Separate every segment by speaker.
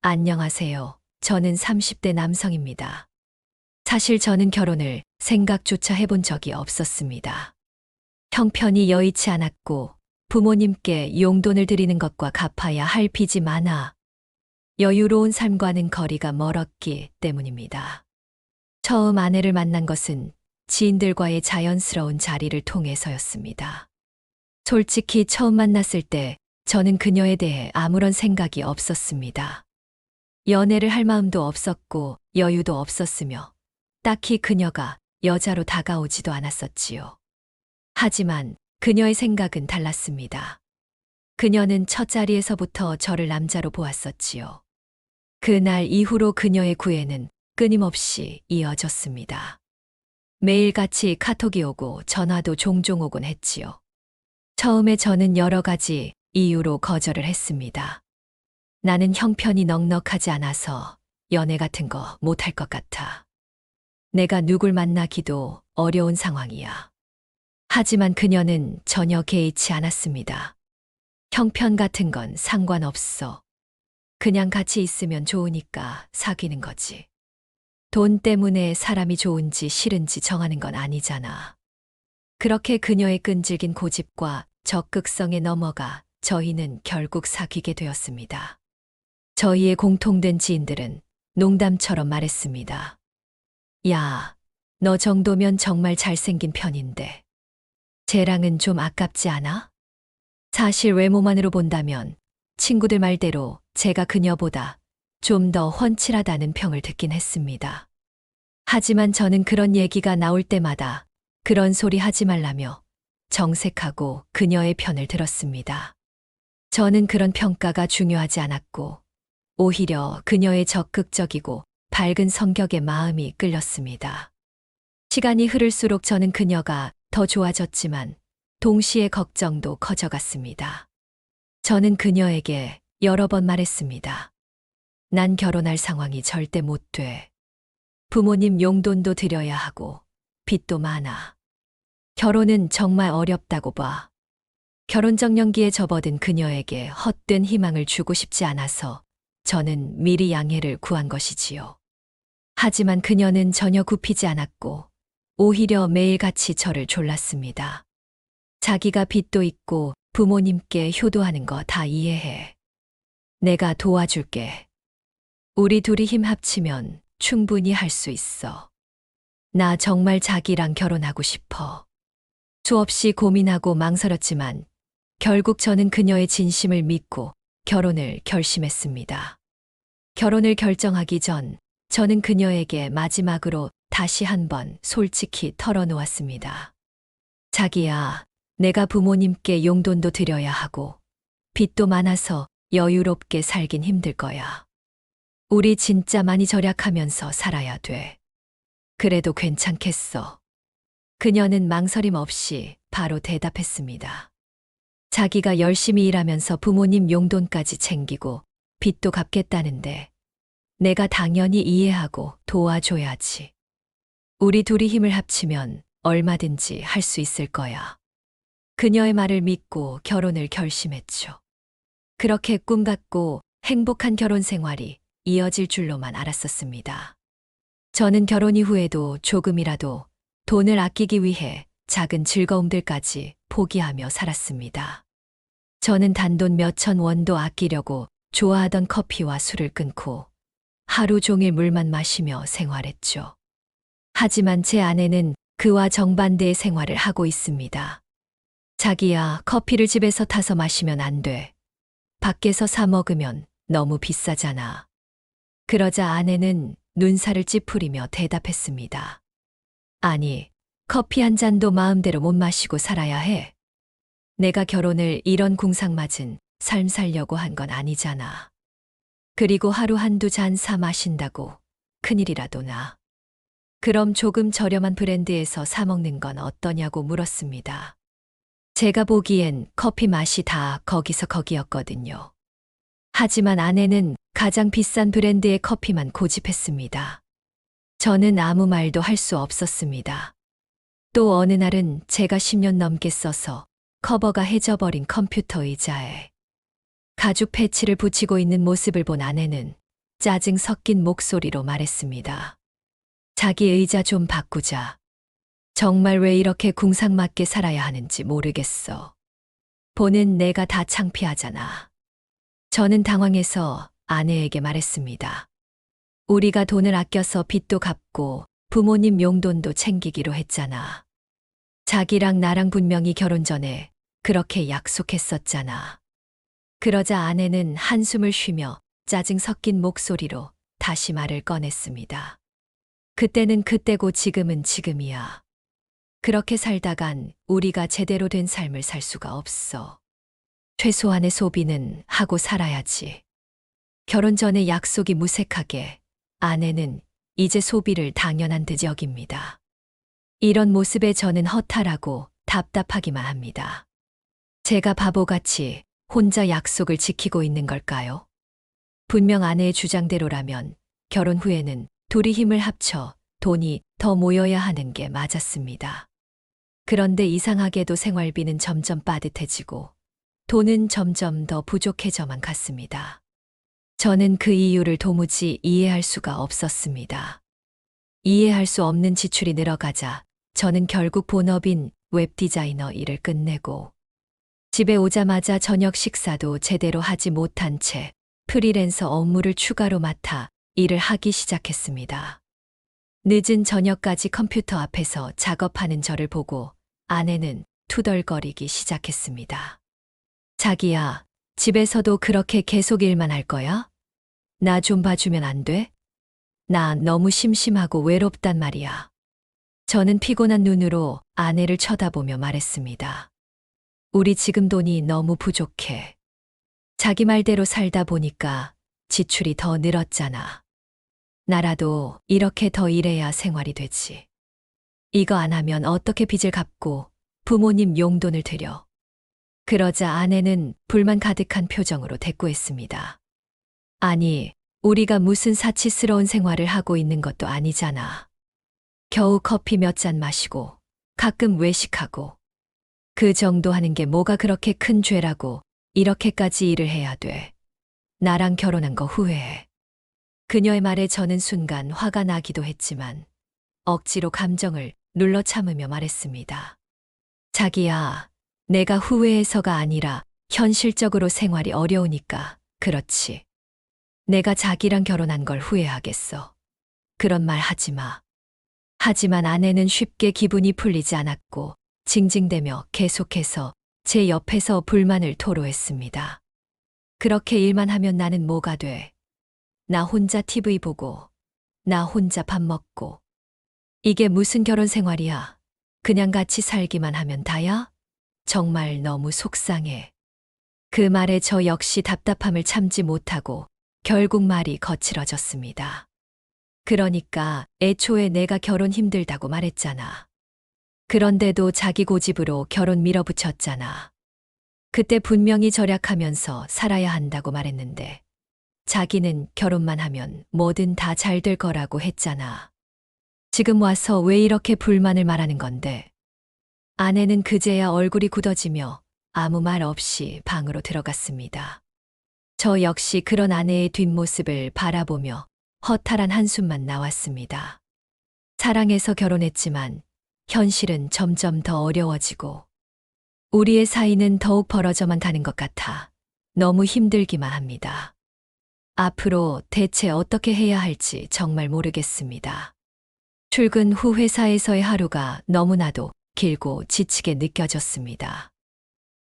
Speaker 1: 안녕하세요. 저는 30대 남성입니다. 사실 저는 결혼을 생각조차 해본 적이 없었습니다. 형편이 여의치 않았고 부모님께 용돈을 드리는 것과 갚아야 할 빚이 많아 여유로운 삶과는 거리가 멀었기 때문입니다. 처음 아내를 만난 것은 지인들과의 자연스러운 자리를 통해서였습니다. 솔직히 처음 만났을 때 저는 그녀에 대해 아무런 생각이 없었습니다. 연애를 할 마음도 없었고 여유도 없었으며 딱히 그녀가 여자로 다가오지도 않았었지요. 하지만 그녀의 생각은 달랐습니다. 그녀는 첫자리에서부터 저를 남자로 보았었지요. 그날 이후로 그녀의 구애는 끊임없이 이어졌습니다. 매일같이 카톡이 오고 전화도 종종 오곤 했지요. 처음에 저는 여러 가지 이유로 거절을 했습니다. 나는 형편이 넉넉하지 않아서 연애 같은 거 못할 것 같아. 내가 누굴 만나기도 어려운 상황이야. 하지만 그녀는 전혀 개의치 않았습니다. 형편 같은 건 상관없어. 그냥 같이 있으면 좋으니까 사귀는 거지. 돈 때문에 사람이 좋은지 싫은지 정하는 건 아니잖아. 그렇게 그녀의 끈질긴 고집과 적극성에 넘어가 저희는 결국 사귀게 되었습니다. 저희의 공통된 지인들은 농담처럼 말했습니다. 야, 너 정도면 정말 잘생긴 편인데. 쟤랑은 좀 아깝지 않아? 사실 외모만으로 본다면 친구들 말대로 제가 그녀보다 좀 더 훤칠하다는 평을 듣긴 했습니다. 하지만 저는 그런 얘기가 나올 때마다 그런 소리 하지 말라며 정색하고 그녀의 편을 들었습니다. 저는 그런 평가가 중요하지 않았고 오히려 그녀의 적극적이고 밝은 성격에 마음이 끌렸습니다. 시간이 흐를수록 저는 그녀가 더 좋아졌지만 동시에 걱정도 커져갔습니다. 저는 그녀에게 여러 번 말했습니다. 난 결혼할 상황이 절대 못 돼. 부모님 용돈도 드려야 하고 빚도 많아. 결혼은 정말 어렵다고 봐. 결혼정년기에 접어든 그녀에게 헛된 희망을 주고 싶지 않아서 저는 미리 양해를 구한 것이지요. 하지만 그녀는 전혀 굽히지 않았고 오히려 매일같이 저를 졸랐습니다. 자기가 빚도 있고 부모님께 효도하는 거 다 이해해. 내가 도와줄게. 우리 둘이 힘 합치면 충분히 할 수 있어. 나 정말 자기랑 결혼하고 싶어. 수없이 고민하고 망설였지만 결국 저는 그녀의 진심을 믿고 결혼을 결심했습니다. 결혼을 결정하기 전 저는 그녀에게 마지막으로 다시 한번 솔직히 털어놓았습니다. 자기야, 내가 부모님께 용돈도 드려야 하고 빚도 많아서 여유롭게 살긴 힘들 거야. 우리 진짜 많이 절약하면서 살아야 돼. 그래도 괜찮겠어. 그녀는 망설임 없이 바로 대답했습니다. 자기가 열심히 일하면서 부모님 용돈까지 챙기고 빚도 갚겠다는데 내가 당연히 이해하고 도와줘야지. 우리 둘이 힘을 합치면 얼마든지 할 수 있을 거야. 그녀의 말을 믿고 결혼을 결심했죠. 그렇게 꿈 같고 행복한 결혼 생활이 이어질 줄로만 알았었습니다. 저는 결혼 이후에도 조금이라도 돈을 아끼기 위해 작은 즐거움들까지 포기하며 살았습니다. 저는 단돈 몇천 원도 아끼려고 좋아하던 커피와 술을 끊고 하루 종일 물만 마시며 생활했죠. 하지만 제 아내는 그와 정반대의 생활을 하고 있습니다. 자기야, 커피를 집에서 타서 마시면 안 돼. 밖에서 사 먹으면 너무 비싸잖아. 그러자 아내는 눈살을 찌푸리며 대답했습니다. 아니, 커피 한 잔도 마음대로 못 마시고 살아야 해. 내가 결혼을 이런 궁상맞은 삶 살려고 한 건 아니잖아. 그리고 하루 한두 잔 사 마신다고 큰일이라도 나. 그럼 조금 저렴한 브랜드에서 사 먹는 건 어떠냐고 물었습니다. 제가 보기엔 커피 맛이 다 거기서 거기였거든요. 하지만 아내는 가장 비싼 브랜드의 커피만 고집했습니다. 저는 아무 말도 할 수 없었습니다. 또 어느 날은 제가 10년 넘게 써서 커버가 해져버린 컴퓨터 의자에 가죽 패치를 붙이고 있는 모습을 본 아내는 짜증 섞인 목소리로 말했습니다. 자기 의자 좀 바꾸자. 정말 왜 이렇게 궁상맞게 살아야 하는지 모르겠어. 보는 내가 다 창피하잖아. 저는 당황해서 아내에게 말했습니다. 우리가 돈을 아껴서 빚도 갚고 부모님 용돈도 챙기기로 했잖아. 자기랑 나랑 분명히 결혼 전에 그렇게 약속했었잖아. 그러자 아내는 한숨을 쉬며 짜증 섞인 목소리로 다시 말을 꺼냈습니다. 그때는 그때고 지금은 지금이야. 그렇게 살다간 우리가 제대로 된 삶을 살 수가 없어. 최소한의 소비는 하고 살아야지. 결혼 전에 약속이 무색하게 아내는 이제 소비를 당연한 듯 여깁니다. 이런 모습에 저는 허탈하고 답답하기만 합니다. 제가 바보같이 혼자 약속을 지키고 있는 걸까요? 분명 아내의 주장대로라면 결혼 후에는 둘이 힘을 합쳐 돈이 더 모여야 하는 게 맞았습니다. 그런데 이상하게도 생활비는 점점 빠듯해지고 돈은 점점 더 부족해져만 갔습니다. 저는 그 이유를 도무지 이해할 수가 없었습니다. 이해할 수 없는 지출이 늘어가자 저는 결국 본업인 웹디자이너 일을 끝내고 집에 오자마자 저녁 식사도 제대로 하지 못한 채 프리랜서 업무를 추가로 맡아 일을 하기 시작했습니다. 늦은 저녁까지 컴퓨터 앞에서 작업하는 저를 보고 아내는 투덜거리기 시작했습니다. 자기야, 집에서도 그렇게 계속 일만 할 거야? 나 좀 봐주면 안 돼? 나 너무 심심하고 외롭단 말이야. 저는 피곤한 눈으로 아내를 쳐다보며 말했습니다. 우리 지금 돈이 너무 부족해. 자기 말대로 살다 보니까 지출이 더 늘었잖아. 나라도 이렇게 더 일해야 생활이 되지. 이거 안 하면 어떻게 빚을 갚고 부모님 용돈을 드려. 그러자 아내는 불만 가득한 표정으로 대꾸했습니다. 아니, 우리가 무슨 사치스러운 생활을 하고 있는 것도 아니잖아. 겨우 커피 몇 잔 마시고 가끔 외식하고 그 정도 하는 게 뭐가 그렇게 큰 죄라고 이렇게까지 일을 해야 돼. 나랑 결혼한 거 후회해. 그녀의 말에 저는 순간 화가 나기도 했지만 억지로 감정을 눌러 참으며 말했습니다. 자기야, 내가 후회해서가 아니라 현실적으로 생활이 어려우니까 그렇지. 내가 자기랑 결혼한 걸 후회하겠어. 그런 말 하지 마. 하지만 아내는 쉽게 기분이 풀리지 않았고 징징대며 계속해서 제 옆에서 불만을 토로했습니다. 그렇게 일만 하면 나는 뭐가 돼? 나 혼자 TV 보고, 나 혼자 밥 먹고. 이게 무슨 결혼 생활이야? 그냥 같이 살기만 하면 다야? 정말 너무 속상해. 그 말에 저 역시 답답함을 참지 못하고 결국 말이 거칠어졌습니다. 그러니까 애초에 내가 결혼 힘들다고 말했잖아. 그런데도 자기 고집으로 결혼 밀어붙였잖아. 그때 분명히 절약하면서 살아야 한다고 말했는데 자기는 결혼만 하면 뭐든 다 잘 될 거라고 했잖아. 지금 와서 왜 이렇게 불만을 말하는 건데? 아내는 그제야 얼굴이 굳어지며 아무 말 없이 방으로 들어갔습니다. 저 역시 그런 아내의 뒷모습을 바라보며 허탈한 한숨만 나왔습니다. 사랑해서 결혼했지만 현실은 점점 더 어려워지고 우리의 사이는 더욱 벌어져만 가는 것 같아 너무 힘들기만 합니다. 앞으로 대체 어떻게 해야 할지 정말 모르겠습니다. 출근 후 회사에서의 하루가 너무나도 길고 지치게 느껴졌습니다.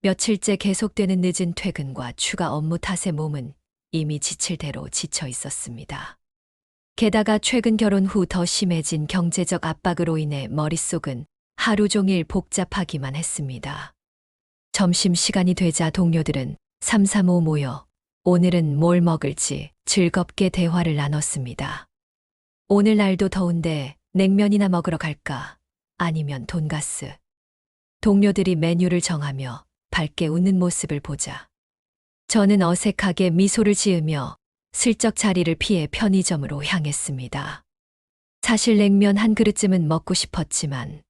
Speaker 1: 며칠째 계속되는 늦은 퇴근과 추가 업무 탓에 몸은 이미 지칠 대로 지쳐 있었습니다. 게다가 최근 결혼 후 더 심해진 경제적 압박으로 인해 머릿속은 하루 종일 복잡하기만 했습니다. 점심시간이 되자 동료들은 삼삼오오 모여 오늘은 뭘 먹을지 즐겁게 대화를 나눴습니다. 오늘 날도 더운데 냉면이나 먹으러 갈까? 아니면 돈가스. 동료들이 메뉴를 정하며 밝게 웃는 모습을 보자 저는 어색하게 미소를 지으며 슬쩍 자리를 피해 편의점으로 향했습니다. 사실 냉면 한 그릇쯤은 먹고 싶었지만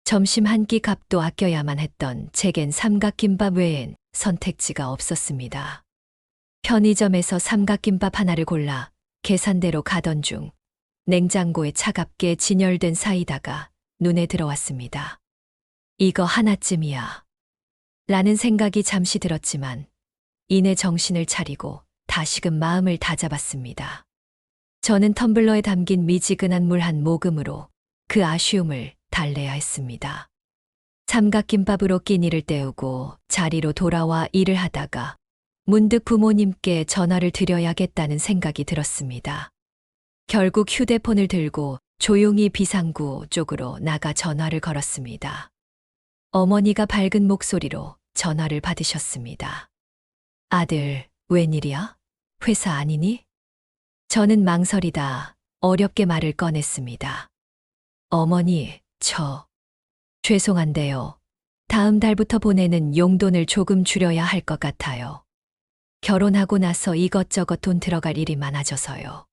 Speaker 1: 점심 한 끼 값도 아껴야만 했던 제겐 삼각김밥 외엔 선택지가 없었습니다. 편의점에서 삼각김밥 하나를 골라 계산대로 가던 중 냉장고에 차갑게 진열된 사이다가 눈에 들어왔습니다. 이거 하나쯤이야. 라는 생각이 잠시 들었지만 이내 정신을 차리고 다시금 마음을 다잡았습니다. 저는 텀블러에 담긴 미지근한 물 한 모금으로 그 아쉬움을 달래야 했습니다. 삼각김밥으로 끼니를 때우고 자리로 돌아와 일을 하다가 문득 부모님께 전화를 드려야겠다는 생각이 들었습니다. 결국 휴대폰을 들고 조용히 비상구 쪽으로 나가 전화를 걸었습니다. 어머니가 밝은 목소리로 전화를 받으셨습니다. 아들, 웬일이야? 회사 아니니? 저는 망설이다 어렵게 말을 꺼냈습니다. 어머니, 죄송한데요. 다음 달부터 보내는 용돈을 조금 줄여야 할 것 같아요. 결혼하고 나서 이것저것 돈 들어갈 일이 많아져서요.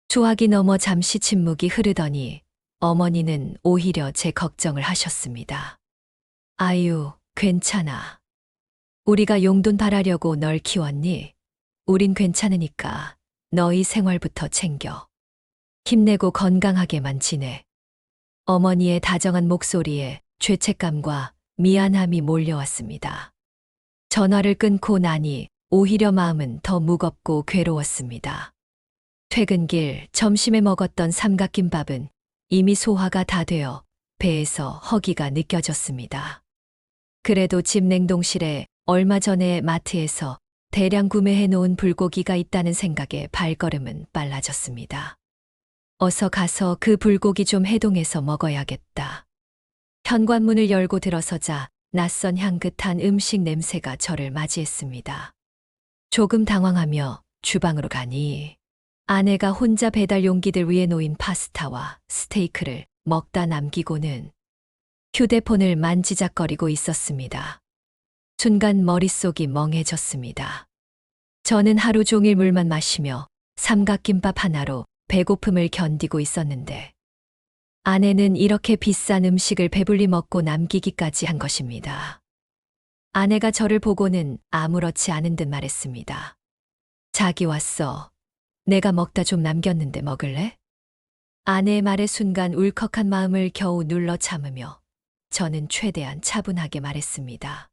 Speaker 1: 수화기 넘어 잠시 침묵이 흐르더니 어머니는 오히려 제 걱정을 하셨습니다. 아유, 괜찮아. 우리가 용돈 바라려고 널 키웠니? 우린 괜찮으니까 너희 생활부터 챙겨. 힘내고 건강하게만 지내. 어머니의 다정한 목소리에 죄책감과 미안함이 몰려왔습니다. 전화를 끊고 나니 오히려 마음은 더 무겁고 괴로웠습니다. 퇴근길 점심에 먹었던 삼각김밥은 이미 소화가 다 되어 배에서 허기가 느껴졌습니다. 그래도 집 냉동실에 얼마 전에 마트에서 대량 구매해 놓은 불고기가 있다는 생각에 발걸음은 빨라졌습니다. 어서 가서 그 불고기 좀 해동해서 먹어야겠다. 현관문을 열고 들어서자 낯선 향긋한 음식 냄새가 저를 맞이했습니다. 조금 당황하며 주방으로 가니 아내가 혼자 배달 용기들 위에 놓인 파스타와 스테이크를 먹다 남기고는 휴대폰을 만지작거리고 있었습니다. 순간 머릿속이 멍해졌습니다. 저는 하루 종일 물만 마시며 삼각김밥 하나로 배고픔을 견디고 있었는데 아내는 이렇게 비싼 음식을 배불리 먹고 남기기까지 한 것입니다. 아내가 저를 보고는 아무렇지 않은 듯 말했습니다. 자기 왔어. 내가 먹다 좀 남겼는데 먹을래? 아내의 말에 순간 울컥한 마음을 겨우 눌러 참으며 저는 최대한 차분하게 말했습니다.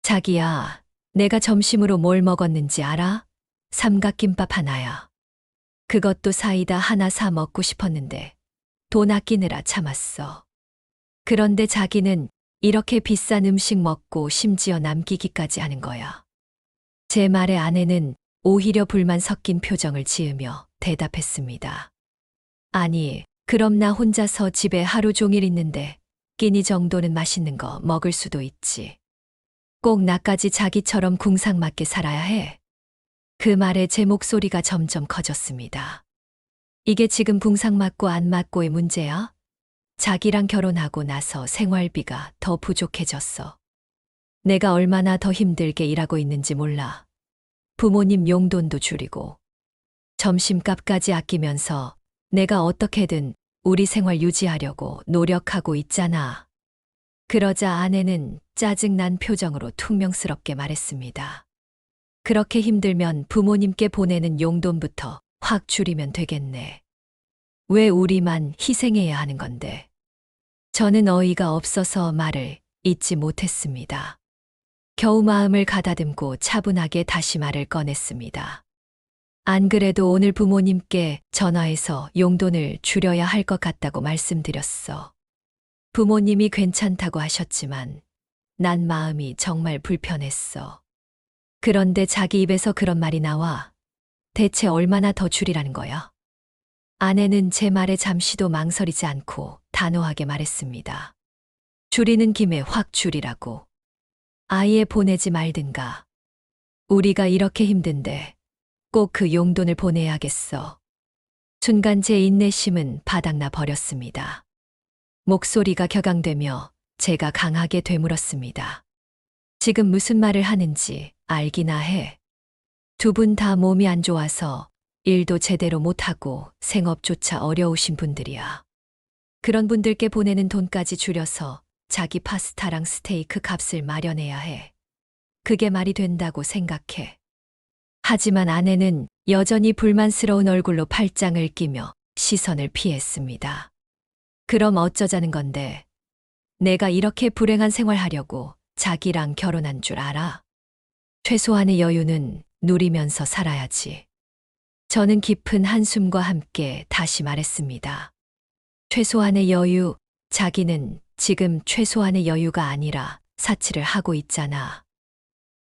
Speaker 1: 자기야, 내가 점심으로 뭘 먹었는지 알아? 삼각김밥 하나야. 그것도 사이다 하나 사 먹고 싶었는데 돈 아끼느라 참았어. 그런데 자기는 이렇게 비싼 음식 먹고 심지어 남기기까지 하는 거야. 제 말에 아내는 오히려 불만 섞인 표정을 지으며 대답했습니다. 아니, 그럼 나 혼자서 집에 하루 종일 있는데 끼니 정도는 맛있는 거 먹을 수도 있지. 꼭 나까지 자기처럼 궁상맞게 살아야 해. 그 말에 제 목소리가 점점 커졌습니다. 이게 지금 궁상맞고 안 맞고의 문제야? 자기랑 결혼하고 나서 생활비가 더 부족해졌어. 내가 얼마나 더 힘들게 일하고 있는지 몰라. 부모님 용돈도 줄이고 점심값까지 아끼면서 내가 어떻게든 우리 생활 유지하려고 노력하고 있잖아. 그러자 아내는 짜증난 표정으로 퉁명스럽게 말했습니다. 그렇게 힘들면 부모님께 보내는 용돈부터 확 줄이면 되겠네. 왜 우리만 희생해야 하는 건데? 저는 어이가 없어서 말을 잇지 못했습니다. 겨우 마음을 가다듬고 차분하게 다시 말을 꺼냈습니다. 안 그래도 오늘 부모님께 전화해서 용돈을 줄여야 할 것 같다고 말씀드렸어. 부모님이 괜찮다고 하셨지만 난 마음이 정말 불편했어. 그런데 자기 입에서 그런 말이 나와. 대체 얼마나 더 줄이라는 거야? 아내는 제 말에 잠시도 망설이지 않고 단호하게 말했습니다. 줄이는 김에 확 줄이라고. 아예 보내지 말든가. 우리가 이렇게 힘든데 꼭 그 용돈을 보내야겠어. 순간 제 인내심은 바닥나 버렸습니다. 목소리가 격앙되며 제가 강하게 되물었습니다. 지금 무슨 말을 하는지 알기나 해. 두 분 다 몸이 안 좋아서 일도 제대로 못하고 생업조차 어려우신 분들이야. 그런 분들께 보내는 돈까지 줄여서 자기 파스타랑 스테이크 값을 마련해야 해. 그게 말이 된다고 생각해. 하지만 아내는 여전히 불만스러운 얼굴로 팔짱을 끼며 시선을 피했습니다. 그럼 어쩌자는 건데? 내가 이렇게 불행한 생활하려고 자기랑 결혼한 줄 알아? 최소한의 여유는 누리면서 살아야지. 저는 깊은 한숨과 함께 다시 말했습니다. 최소한의 여유, 자기는 지금 최소한의 여유가 아니라 사치를 하고 있잖아.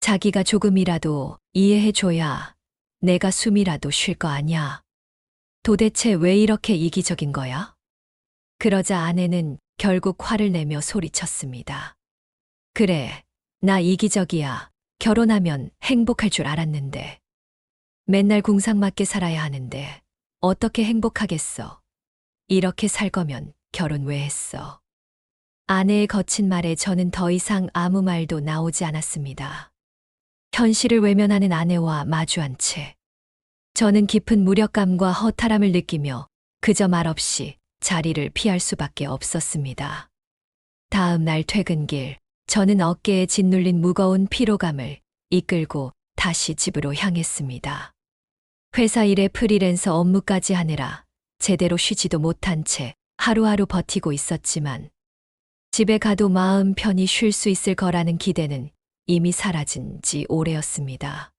Speaker 1: 자기가 조금이라도 이해해줘야 내가 숨이라도 쉴 거 아냐. 도대체 왜 이렇게 이기적인 거야? 그러자 아내는 결국 화를 내며 소리쳤습니다. 그래, 나 이기적이야. 결혼하면 행복할 줄 알았는데. 맨날 궁상맞게 살아야 하는데 어떻게 행복하겠어. 이렇게 살 거면 결혼 왜 했어? 아내의 거친 말에 저는 더 이상 아무 말도 나오지 않았습니다. 현실을 외면하는 아내와 마주한 채 저는 깊은 무력감과 허탈함을 느끼며 그저 말없이 자리를 피할 수밖에 없었습니다. 다음 날 퇴근길, 저는 어깨에 짓눌린 무거운 피로감을 이끌고 다시 집으로 향했습니다. 회사 일에 프리랜서 업무까지 하느라 제대로 쉬지도 못한 채 하루하루 버티고 있었지만 집에 가도 마음 편히 쉴 수 있을 거라는 기대는 이미 사라진 지 오래였습니다.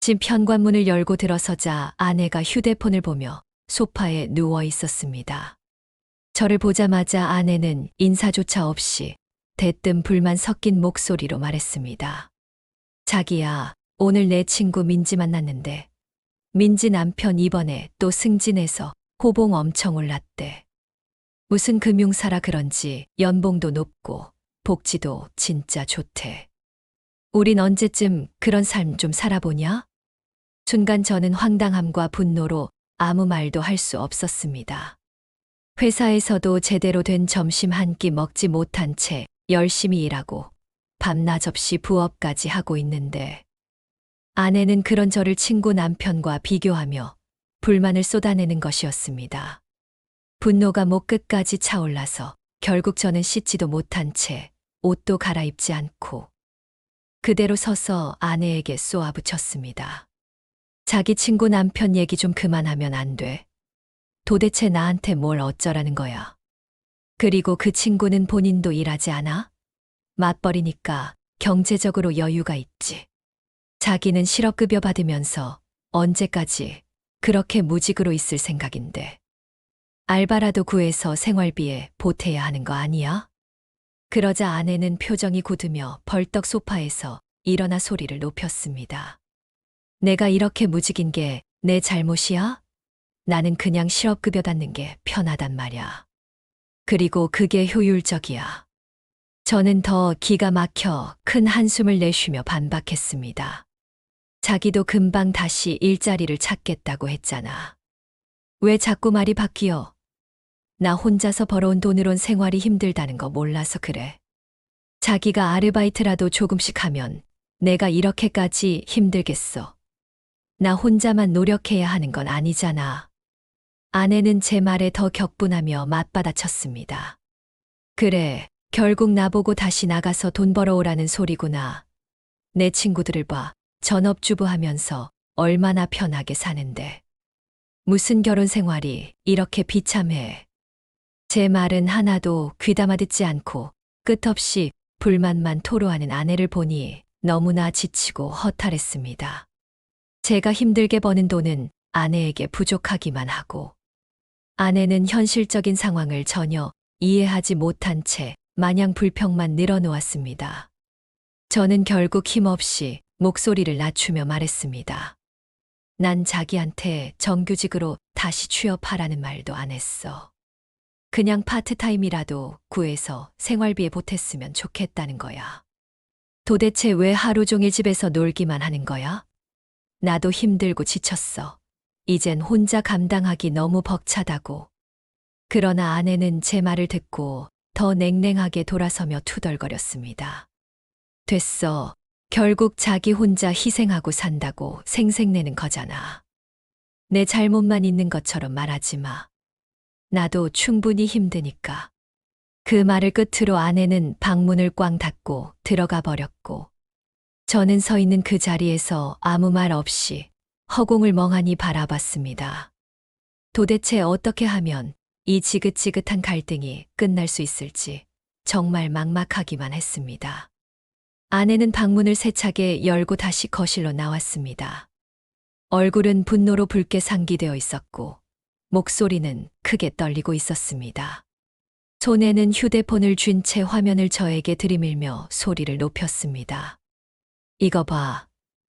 Speaker 1: 집 현관문을 열고 들어서자 아내가 휴대폰을 보며 소파에 누워 있었습니다. 저를 보자마자 아내는 인사조차 없이 대뜸 불만 섞인 목소리로 말했습니다. 자기야, 오늘 내 친구 민지 만났는데 민지 남편 이번에 또 승진해서 호봉 엄청 올랐대. 무슨 금융사라 그런지 연봉도 높고 복지도 진짜 좋대. 우린 언제쯤 그런 삶 좀 살아보냐? 순간 저는 황당함과 분노로 아무 말도 할 수 없었습니다. 회사에서도 제대로 된 점심 한 끼 먹지 못한 채 열심히 일하고 밤낮 없이 부업까지 하고 있는데 아내는 그런 저를 친구 남편과 비교하며 불만을 쏟아내는 것이었습니다. 분노가 목 끝까지 차올라서 결국 저는 씻지도 못한 채 옷도 갈아입지 않고 그대로 서서 아내에게 쏘아붙였습니다. 자기 친구 남편 얘기 좀 그만하면 안 돼. 도대체 나한테 뭘 어쩌라는 거야. 그리고 그 친구는 본인도 일하지 않아? 맞벌이니까 경제적으로 여유가 있지. 자기는 실업급여 받으면서 언제까지 그렇게 무직으로 있을 생각인데. 알바라도 구해서 생활비에 보태야 하는 거 아니야? 그러자 아내는 표정이 굳으며 벌떡 소파에서 일어나 소리를 높였습니다. 내가 이렇게 무직인 게 내 잘못이야? 나는 그냥 실업급여 받는 게 편하단 말야. 그리고 그게 효율적이야. 저는 더 기가 막혀 큰 한숨을 내쉬며 반박했습니다. 자기도 금방 다시 일자리를 찾겠다고 했잖아. 왜 자꾸 말이 바뀌어? 나 혼자서 벌어온 돈으론 생활이 힘들다는 거 몰라서 그래. 자기가 아르바이트라도 조금씩 하면 내가 이렇게까지 힘들겠어. 나 혼자만 노력해야 하는 건 아니잖아. 아내는 제 말에 더 격분하며 맞받아쳤습니다. 그래, 결국 나보고 다시 나가서 돈 벌어오라는 소리구나. 내 친구들을 봐. 전업주부 하면서 얼마나 편하게 사는데. 무슨 결혼 생활이 이렇게 비참해. 제 말은 하나도 귀담아 듣지 않고 끝없이 불만만 토로하는 아내를 보니 너무나 지치고 허탈했습니다. 제가 힘들게 버는 돈은 아내에게 부족하기만 하고 아내는 현실적인 상황을 전혀 이해하지 못한 채 마냥 불평만 늘어놓았습니다. 저는 결국 힘없이 목소리를 낮추며 말했습니다. 난 자기한테 정규직으로 다시 취업하라는 말도 안 했어. 그냥 파트타임이라도 구해서 생활비에 보탰으면 좋겠다는 거야. 도대체 왜 하루 종일 집에서 놀기만 하는 거야? 나도 힘들고 지쳤어. 이젠 혼자 감당하기 너무 벅차다고. 그러나 아내는 제 말을 듣고 더 냉랭하게 돌아서며 투덜거렸습니다. 됐어. 결국 자기 혼자 희생하고 산다고 생색내는 거잖아. 내 잘못만 있는 것처럼 말하지 마. 나도 충분히 힘드니까. 그 말을 끝으로 아내는 방문을 꽝 닫고 들어가 버렸고 저는 서 있는 그 자리에서 아무 말 없이 허공을 멍하니 바라봤습니다. 도대체 어떻게 하면 이 지긋지긋한 갈등이 끝날 수 있을지 정말 막막하기만 했습니다. 아내는 방문을 세차게 열고 다시 거실로 나왔습니다. 얼굴은 분노로 붉게 상기되어 있었고 목소리는 크게 떨리고 있었습니다. 손에는 휴대폰을 쥔 채 화면을 저에게 들이밀며 소리를 높였습니다. 이거 봐.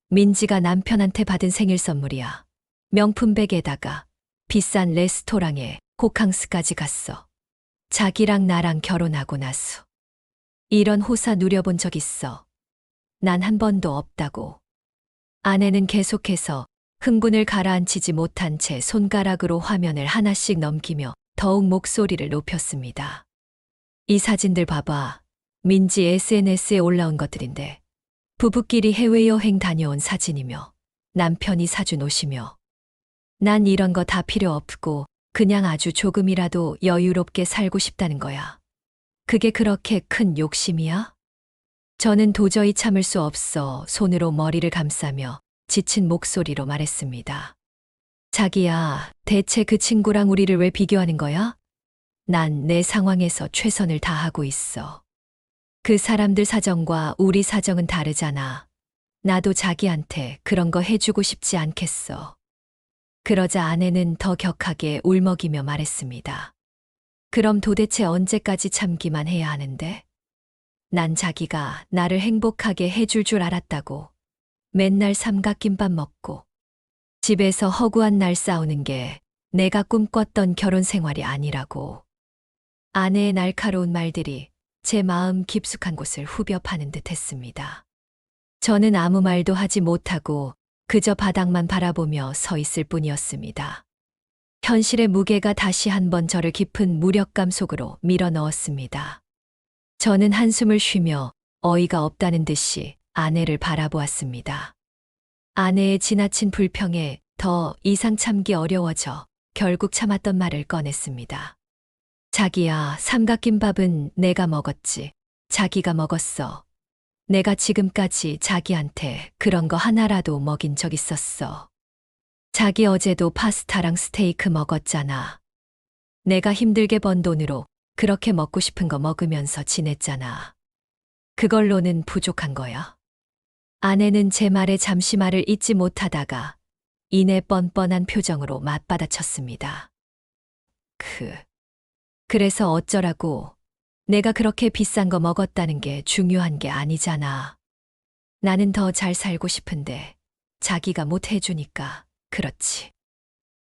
Speaker 1: 민지가 남편한테 받은 생일 선물이야. 명품백에다가 비싼 레스토랑에 호캉스까지 갔어. 자기랑 나랑 결혼하고 나서. 이런 호사 누려본 적 있어. 난 한 번도 없다고. 아내는 계속해서 흥분을 가라앉히지 못한 채 손가락으로 화면을 하나씩 넘기며 더욱 목소리를 높였습니다. 이 사진들 봐봐. 민지 SNS에 올라온 것들인데 부부끼리 해외여행 다녀온 사진이며 남편이 사준 옷이며 난 이런 거 다 필요 없고 그냥 아주 조금이라도 여유롭게 살고 싶다는 거야. 그게 그렇게 큰 욕심이야? 저는 도저히 참을 수 없어 손으로 머리를 감싸며 지친 목소리로 말했습니다. 자기야, 대체 그 친구랑 우리를 왜 비교하는 거야? 난 내 상황에서 최선을 다하고 있어. 그 사람들 사정과 우리 사정은 다르잖아. 나도 자기한테 그런 거 해주고 싶지 않겠어. 그러자 아내는 더 격하게 울먹이며 말했습니다. 그럼 도대체 언제까지 참기만 해야 하는데? 난 자기가 나를 행복하게 해줄 줄 알았다고. 맨날 삼각김밥 먹고 집에서 허구한 날 싸우는 게 내가 꿈꿨던 결혼 생활이 아니라고. 아내의 날카로운 말들이 제 마음 깊숙한 곳을 후벼 파는 듯 했습니다. 저는 아무 말도 하지 못하고 그저 바닥만 바라보며 서 있을 뿐이었습니다. 현실의 무게가 다시 한번 저를 깊은 무력감 속으로 밀어 넣었습니다. 저는 한숨을 쉬며 어이가 없다는 듯이 아내를 바라보았습니다. 아내의 지나친 불평에 더 이상 참기 어려워져 결국 참았던 말을 꺼냈습니다. 자기야, 삼각김밥은 내가 먹었지. 자기가 먹었어. 내가 지금까지 자기한테 그런 거 하나라도 먹인 적 있었어. 자기 어제도 파스타랑 스테이크 먹었잖아. 내가 힘들게 번 돈으로 그렇게 먹고 싶은 거 먹으면서 지냈잖아. 그걸로는 부족한 거야. 아내는 제 말에 잠시 말을 잇지 못하다가 이내 뻔뻔한 표정으로 맞받아쳤습니다. 그래서 어쩌라고. 내가 그렇게 비싼 거 먹었다는 게 중요한 게 아니잖아. 나는 더 잘 살고 싶은데 자기가 못 해주니까 그렇지.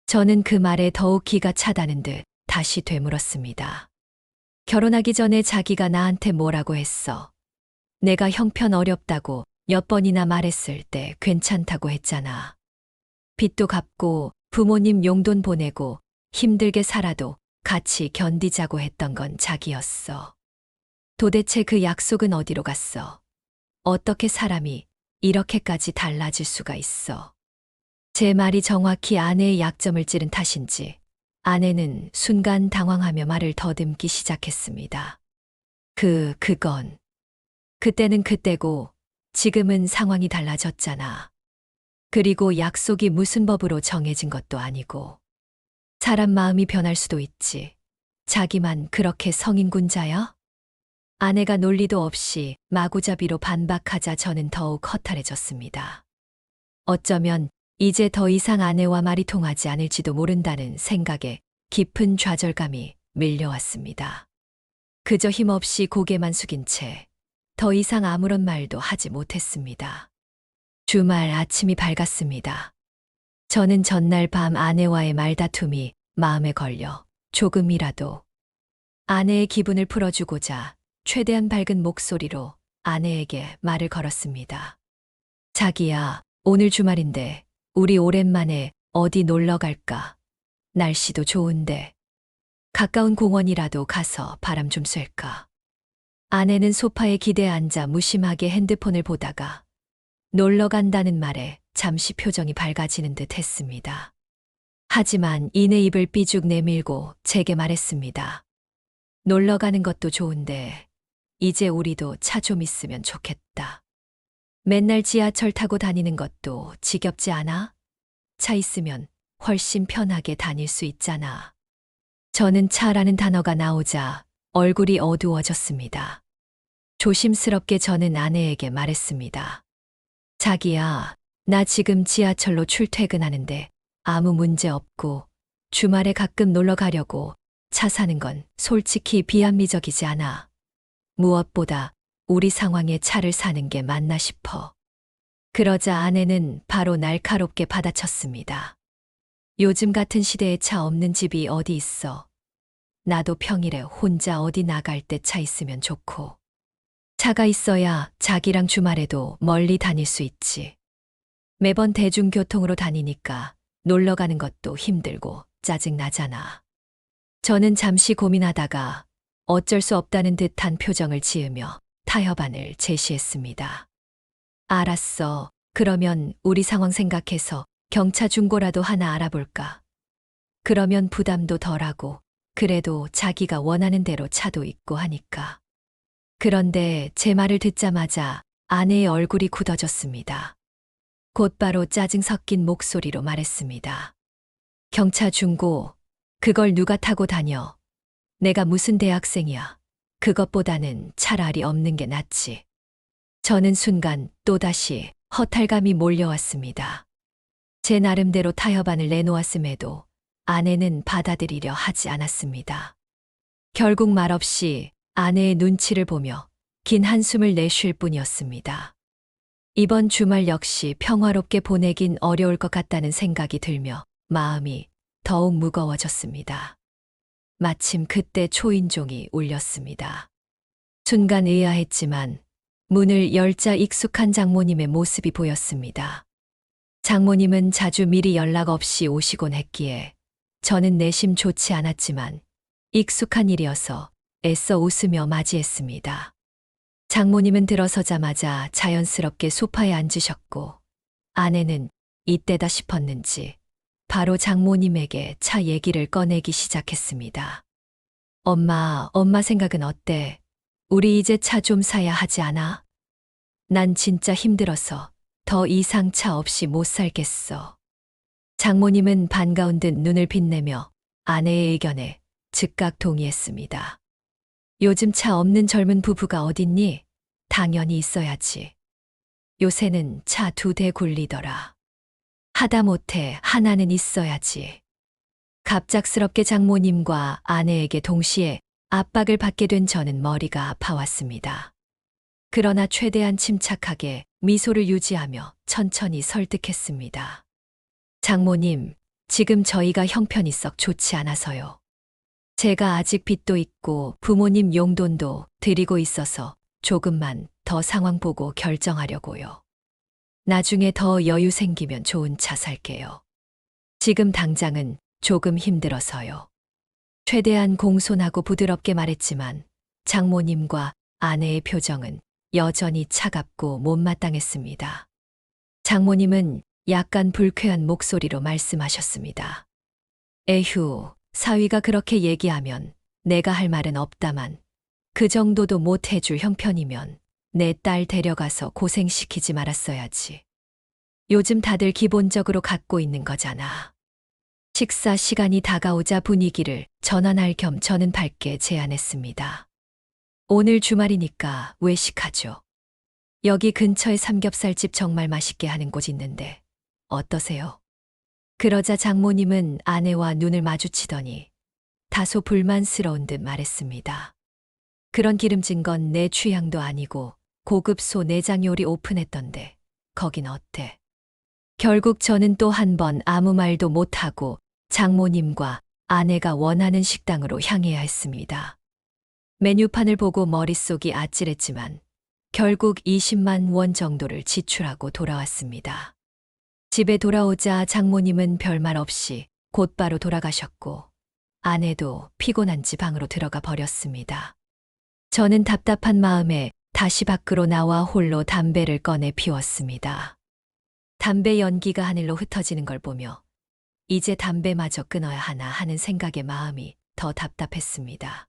Speaker 1: 저는 그 말에 더욱 기가 차다는 듯 다시 되물었습니다. 결혼하기 전에 자기가 나한테 뭐라고 했어. 내가 형편 어렵다고 몇 번이나 말했을 때 괜찮다고 했잖아. 빚도 갚고 부모님 용돈 보내고 힘들게 살아도 같이 견디자고 했던 건 자기였어. 도대체 그 약속은 어디로 갔어? 어떻게 사람이 이렇게까지 달라질 수가 있어? 제 말이 정확히 아내의 약점을 찌른 탓인지 아내는 순간 당황하며 말을 더듬기 시작했습니다. 그건. 그때는 그때고 지금은 상황이 달라졌잖아. 그리고 약속이 무슨 법으로 정해진 것도 아니고. 사람 마음이 변할 수도 있지. 자기만 그렇게 성인군자야? 아내가 논리도 없이 마구잡이로 반박하자 저는 더욱 허탈해졌습니다. 어쩌면 이제 더 이상 아내와 말이 통하지 않을지도 모른다는 생각에 깊은 좌절감이 밀려왔습니다. 그저 힘없이 고개만 숙인 채 더 이상 아무런 말도 하지 못했습니다. 주말 아침이 밝았습니다. 저는 전날 밤 아내와의 말다툼이 마음에 걸려 조금이라도 아내의 기분을 풀어주고자 최대한 밝은 목소리로 아내에게 말을 걸었습니다. 자기야, 오늘 주말인데 우리 오랜만에 어디 놀러 갈까? 날씨도 좋은데 가까운 공원이라도 가서 바람 좀 쐴까? 아내는 소파에 기대에 앉아 무심하게 핸드폰을 보다가 놀러 간다는 말에 잠시 표정이 밝아지는 듯 했습니다. 하지만 이내 입을 삐죽 내밀고 제게 말했습니다. 놀러 가는 것도 좋은데 이제 우리도 차 좀 있으면 좋겠다. 맨날 지하철 타고 다니는 것도 지겹지 않아? 차 있으면 훨씬 편하게 다닐 수 있잖아. 저는 차라는 단어가 나오자 얼굴이 어두워졌습니다. 조심스럽게 저는 아내에게 말했습니다. 자기야, 나 지금 지하철로 출퇴근하는데 아무 문제 없고 주말에 가끔 놀러 가려고 차 사는 건 솔직히 비합리적이지 않아. 무엇보다 우리 상황에 차를 사는 게 맞나 싶어. 그러자 아내는 바로 날카롭게 받아쳤습니다. 요즘 같은 시대에 차 없는 집이 어디 있어. 나도 평일에 혼자 어디 나갈 때 차 있으면 좋고. 차가 있어야 자기랑 주말에도 멀리 다닐 수 있지. 매번 대중교통으로 다니니까 놀러 가는 것도 힘들고 짜증나잖아. 저는 잠시 고민하다가 어쩔 수 없다는 듯한 표정을 지으며 타협안을 제시했습니다. 알았어. 그러면 우리 상황 생각해서 경차 중고라도 하나 알아볼까? 그러면 부담도 덜하고 그래도 자기가 원하는 대로 차도 있고 하니까. 그런데 제 말을 듣자마자 아내의 얼굴이 굳어졌습니다. 곧바로 짜증 섞인 목소리로 말했습니다. 경차 중고, 그걸 누가 타고 다녀? 내가 무슨 대학생이야. 그것보다는 차라리 없는 게 낫지. 저는 순간 또다시 허탈감이 몰려왔습니다. 제 나름대로 타협안을 내놓았음에도 아내는 받아들이려 하지 않았습니다. 결국 말없이 아내의 눈치를 보며 긴 한숨을 내쉴 뿐이었습니다. 이번 주말 역시 평화롭게 보내긴 어려울 것 같다는 생각이 들며 마음이 더욱 무거워졌습니다. 마침 그때 초인종이 울렸습니다. 순간 의아했지만 문을 열자 익숙한 장모님의 모습이 보였습니다. 장모님은 자주 미리 연락 없이 오시곤 했기에 저는 내심 좋지 않았지만 익숙한 일이어서 애써 웃으며 맞이했습니다. 장모님은 들어서자마자 자연스럽게 소파에 앉으셨고 아내는 이때다 싶었는지 바로 장모님에게 차 얘기를 꺼내기 시작했습니다. 엄마 생각은 어때? 우리 이제 차 좀 사야 하지 않아? 난 진짜 힘들어서 더 이상 차 없이 못 살겠어. 장모님은 반가운 듯 눈을 빛내며 아내의 의견에 즉각 동의했습니다. 요즘 차 없는 젊은 부부가 어딨니? 당연히 있어야지. 요새는 차 2대 굴리더라. 하다못해 하나는 있어야지. 갑작스럽게 장모님과 아내에게 동시에 압박을 받게 된 저는 머리가 아파왔습니다. 그러나 최대한 침착하게 미소를 유지하며 천천히 설득했습니다. 장모님, 지금 저희가 형편이 썩 좋지 않아서요. 제가 아직 빚도 있고 부모님 용돈도 드리고 있어서 조금만 더 상황 보고 결정하려고요. 나중에 더 여유 생기면 좋은 차 살게요. 지금 당장은 조금 힘들어서요. 최대한 공손하고 부드럽게 말했지만 장모님과 아내의 표정은 여전히 차갑고 못마땅했습니다. 장모님은 약간 불쾌한 목소리로 말씀하셨습니다. 에휴, 사위가 그렇게 얘기하면 내가 할 말은 없다만 그 정도도 못 해줄 형편이면 내 딸 데려가서 고생시키지 말았어야지. 요즘 다들 기본적으로 갖고 있는 거잖아. 식사 시간이 다가오자 분위기를 전환할 겸 저는 밝게 제안했습니다. 오늘 주말이니까 외식하죠. 여기 근처에 삼겹살집 정말 맛있게 하는 곳 있는데 어떠세요? 그러자 장모님은 아내와 눈을 마주치더니 다소 불만스러운 듯 말했습니다. 그런 기름진 건 내 취향도 아니고 고급 소 내장 요리 오픈했던데 거긴 어때? 결국 저는 또 한 번 아무 말도 못하고 장모님과 아내가 원하는 식당으로 향해야 했습니다. 메뉴판을 보고 머릿속이 아찔했지만 결국 20만 원 정도를 지출하고 돌아왔습니다. 집에 돌아오자 장모님은 별말 없이 곧바로 돌아가셨고 아내도 피곤한지 방으로 들어가 버렸습니다. 저는 답답한 마음에 다시 밖으로 나와 홀로 담배를 꺼내 피웠습니다. 담배 연기가 하늘로 흩어지는 걸 보며 이제 담배마저 끊어야 하나 하는 생각에 마음이 더 답답했습니다.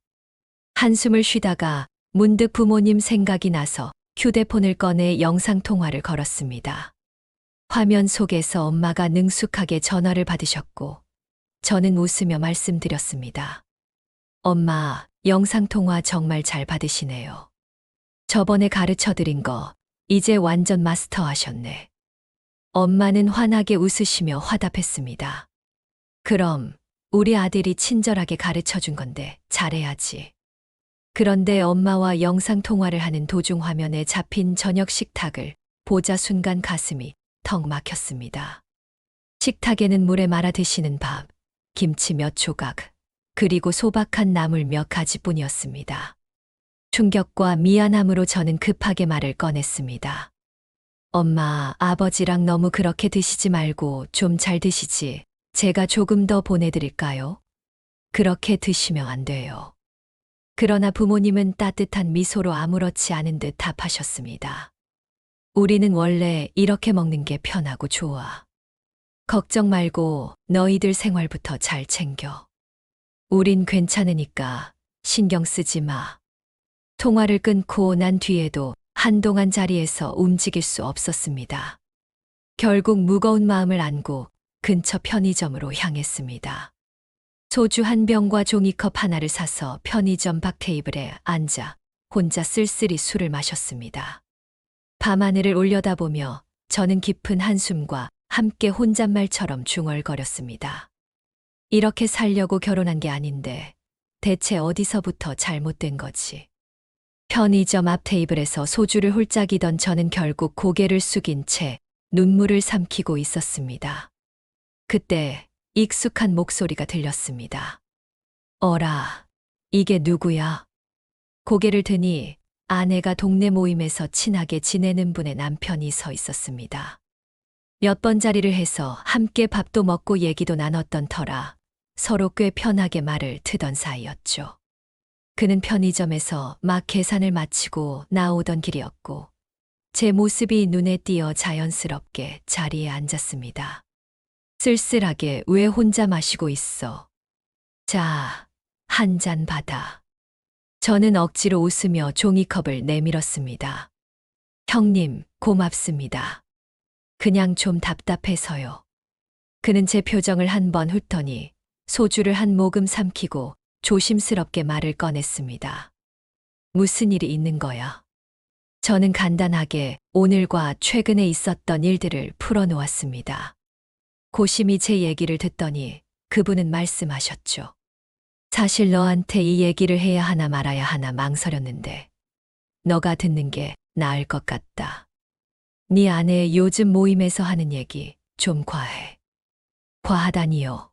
Speaker 1: 한숨을 쉬다가 문득 부모님 생각이 나서 휴대폰을 꺼내 영상통화를 걸었습니다. 화면 속에서 엄마가 능숙하게 전화를 받으셨고, 저는 웃으며 말씀드렸습니다. 엄마, 영상통화 정말 잘 받으시네요. 저번에 가르쳐 드린 거, 이제 완전 마스터하셨네. 엄마는 환하게 웃으시며 화답했습니다. 그럼, 우리 아들이 친절하게 가르쳐 준 건데 잘해야지. 그런데 엄마와 영상통화를 하는 도중 화면에 잡힌 저녁 식탁을 보자 순간 가슴이 턱 막혔습니다. 식탁에는 물에 말아 드시는 밥, 김치 몇 조각, 그리고 소박한 나물 몇 가지뿐이었습니다. 충격과 미안함으로 저는 급하게 말을 꺼냈습니다. 엄마, 아버지랑 너무 그렇게 드시지 말고 좀 잘 드시지. 제가 조금 더 보내드릴까요? 그렇게 드시면 안 돼요. 그러나 부모님은 따뜻한 미소로 아무렇지 않은 듯 답하셨습니다. 우리는 원래 이렇게 먹는 게 편하고 좋아. 걱정 말고 너희들 생활부터 잘 챙겨. 우린 괜찮으니까 신경 쓰지 마. 통화를 끊고 난 뒤에도 한동안 자리에서 움직일 수 없었습니다. 결국 무거운 마음을 안고 근처 편의점으로 향했습니다. 소주 한 병과 종이컵 하나를 사서 편의점 박 테이블에 앉아 혼자 쓸쓸히 술을 마셨습니다. 밤하늘을 올려다보며 저는 깊은 한숨과 함께 혼잣말처럼 중얼거렸습니다. 이렇게 살려고 결혼한 게 아닌데 대체 어디서부터 잘못된 거지? 편의점 앞 테이블에서 소주를 홀짝이던 저는 결국 고개를 숙인 채 눈물을 삼키고 있었습니다. 그때 익숙한 목소리가 들렸습니다. 어라, 이게 누구야? 고개를 드니 아내가 동네 모임에서 친하게 지내는 분의 남편이 서 있었습니다. 몇 번 자리를 해서 함께 밥도 먹고 얘기도 나눴던 터라 서로 꽤 편하게 말을 트던 사이였죠. 그는 편의점에서 막 계산을 마치고 나오던 길이었고 제 모습이 눈에 띄어 자연스럽게 자리에 앉았습니다. 쓸쓸하게 왜 혼자 마시고 있어? 자, 한 잔 받아. 저는 억지로 웃으며 종이컵을 내밀었습니다. 형님, 고맙습니다. 그냥 좀 답답해서요. 그는 제 표정을 한번 훑더니 소주를 한 모금 삼키고 조심스럽게 말을 꺼냈습니다. 무슨 일이 있는 거야? 저는 간단하게 오늘과 최근에 있었던 일들을 풀어놓았습니다. 고심히 제 얘기를 듣더니 그분은 말씀하셨죠. 사실 너한테 이 얘기를 해야 하나 말아야 하나 망설였는데 너가 듣는 게 나을 것 같다. 네 아내 요즘 모임에서 하는 얘기 좀 과해. 과하다니요.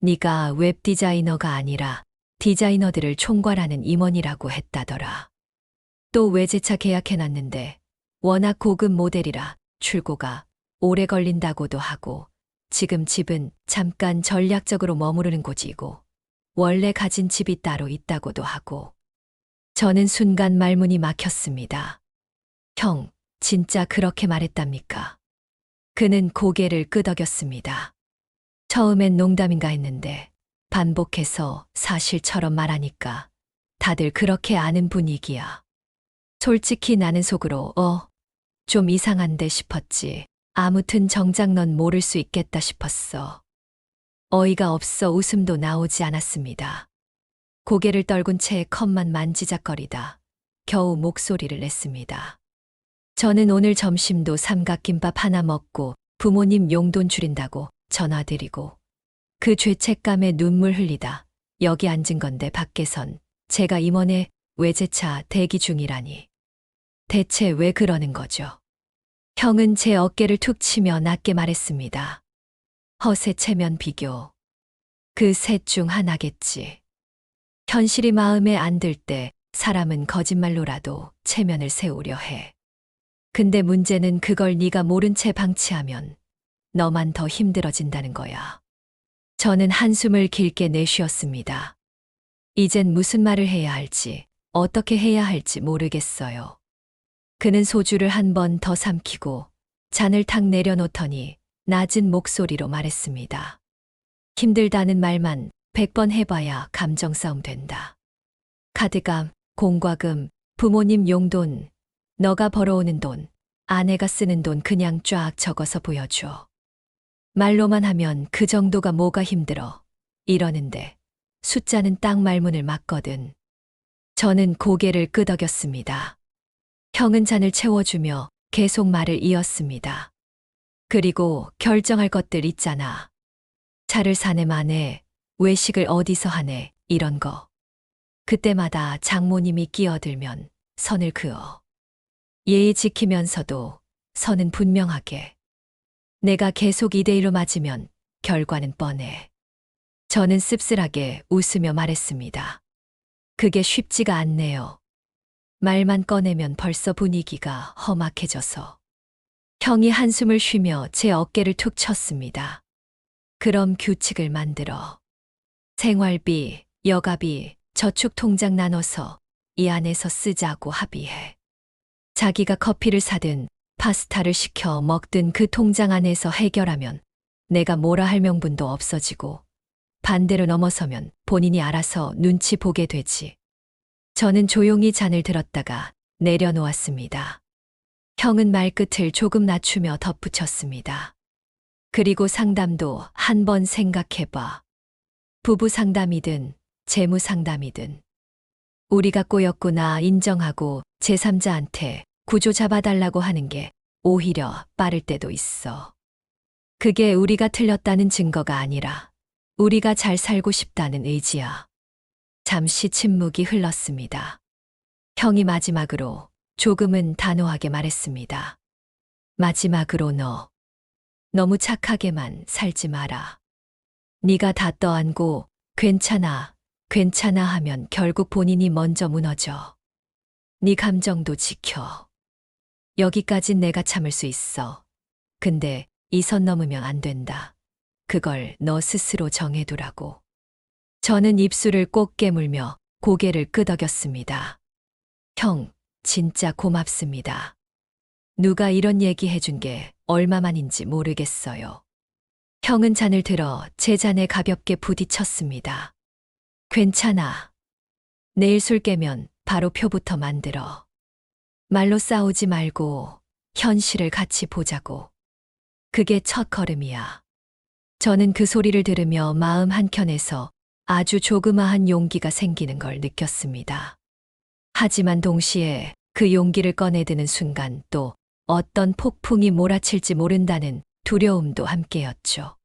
Speaker 1: 네가 웹 디자이너가 아니라 디자이너들을 총괄하는 임원이라고 했다더라. 또 외제차 계약해놨는데 워낙 고급 모델이라 출고가 오래 걸린다고도 하고 지금 집은 잠깐 전략적으로 머무르는 곳이고 원래 가진 집이 따로 있다고도 하고 저는 순간 말문이 막혔습니다. 형, 진짜 그렇게 말했답니까? 그는 고개를 끄덕였습니다. 처음엔 농담인가 했는데 반복해서 사실처럼 말하니까 다들 그렇게 아는 분위기야. 솔직히 나는 속으로 좀 이상한데 싶었지. 아무튼 정작 넌 모를 수 있겠다 싶었어. 어이가 없어 웃음도 나오지 않았습니다. 고개를 떨군 채 컵만 만지작거리다 겨우 목소리를 냈습니다. 저는 오늘 점심도 삼각김밥 하나 먹고 부모님 용돈 줄인다고 전화드리고 그 죄책감에 눈물 흘리다 여기 앉은 건데 밖에선 제가 임원의 외제차 대기 중이라니. 대체 왜 그러는 거죠? 형은 제 어깨를 툭 치며 낮게 말했습니다. 허세 체면 비교. 그 셋 중 하나겠지. 현실이 마음에 안 들 때 사람은 거짓말로라도 체면을 세우려 해. 근데 문제는 그걸 네가 모른 채 방치하면 너만 더 힘들어진다는 거야. 저는 한숨을 길게 내쉬었습니다. 이젠 무슨 말을 해야 할지, 어떻게 해야 할지 모르겠어요. 그는 소주를 한 번 더 삼키고 잔을 탁 내려놓더니 낮은 목소리로 말했습니다. 힘들다는 말만 100번 해봐야 감정 싸움 된다. 카드값, 공과금, 부모님 용돈, 너가 벌어오는 돈, 아내가 쓰는 돈 그냥 쫙 적어서 보여줘. 말로만 하면 그 정도가 뭐가 힘들어. 이러는데 숫자는 딱 말문을 막거든. 저는 고개를 끄덕였습니다. 형은 잔을 채워주며 계속 말을 이었습니다. 그리고 결정할 것들 있잖아. 차를 사네 마네, 외식을 어디서 하네, 이런 거. 그때마다 장모님이 끼어들면 선을 그어. 예의 지키면서도 선은 분명하게. 내가 계속 2대1로 맞으면 결과는 뻔해. 저는 씁쓸하게 웃으며 말했습니다. 그게 쉽지가 않네요. 말만 꺼내면 벌써 분위기가 험악해져서. 형이 한숨을 쉬며 제 어깨를 툭 쳤습니다. 그럼 규칙을 만들어. 생활비, 여가비, 저축 통장 나눠서 이 안에서 쓰자고 합의해. 자기가 커피를 사든 파스타를 시켜 먹든 그 통장 안에서 해결하면 내가 뭐라 할 명분도 없어지고 반대로 넘어서면 본인이 알아서 눈치 보게 되지. 저는 조용히 잔을 들었다가 내려놓았습니다. 형은 말끝을 조금 낮추며 덧붙였습니다. 그리고 상담도 한번 생각해봐. 부부 상담이든 재무 상담이든. 우리가 꼬였구나 인정하고 제3자한테 구조 잡아달라고 하는 게 오히려 빠를 때도 있어. 그게 우리가 틀렸다는 증거가 아니라 우리가 잘 살고 싶다는 의지야. 잠시 침묵이 흘렀습니다. 형이 마지막으로 조금은 단호하게 말했습니다. 마지막으로 너무 착하게만 살지 마라. 네가 다 떠안고 괜찮아, 괜찮아 하면 결국 본인이 먼저 무너져. 네 감정도 지켜. 여기까진 내가 참을 수 있어. 근데 이 선 넘으면 안 된다. 그걸 너 스스로 정해두라고. 저는 입술을 꼭 깨물며 고개를 끄덕였습니다. 형, 진짜 고맙습니다. 누가 이런 얘기 해준 게 얼마만인지 모르겠어요. 형은 잔을 들어 제 잔에 가볍게 부딪혔습니다. 괜찮아. 내일 술 깨면 바로 표부터 만들어. 말로 싸우지 말고 현실을 같이 보자고. 그게 첫 걸음이야. 저는 그 소리를 들으며 마음 한켠에서 아주 조그마한 용기가 생기는 걸 느꼈습니다. 하지만 동시에 그 용기를 꺼내드는 순간 또 어떤 폭풍이 몰아칠지 모른다는 두려움도 함께였죠.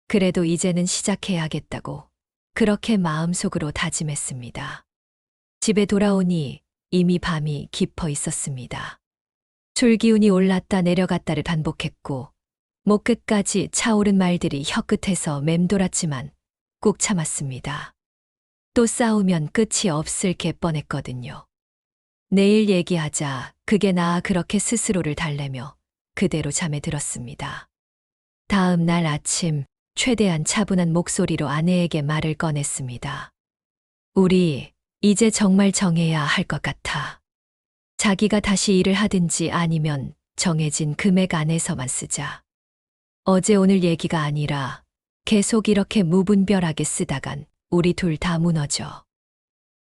Speaker 1: 그래도 이제는 시작해야겠다고 그렇게 마음속으로 다짐했습니다. 집에 돌아오니 이미 밤이 깊어 있었습니다. 술 기운이 올랐다 내려갔다를 반복했고 목 끝까지 차오른 말들이 혀끝에서 맴돌았지만 꾹 참았습니다. 또 싸우면 끝이 없을 게 뻔했거든요. 내일 얘기하자 그게 나아 그렇게 스스로를 달래며 그대로 잠에 들었습니다. 다음 날 아침 최대한 차분한 목소리로 아내에게 말을 꺼냈습니다. 우리 이제 정말 정해야 할 것 같아. 자기가 다시 일을 하든지 아니면 정해진 금액 안에서만 쓰자. 어제 오늘 얘기가 아니라 계속 이렇게 무분별하게 쓰다간 우리 둘 다 무너져.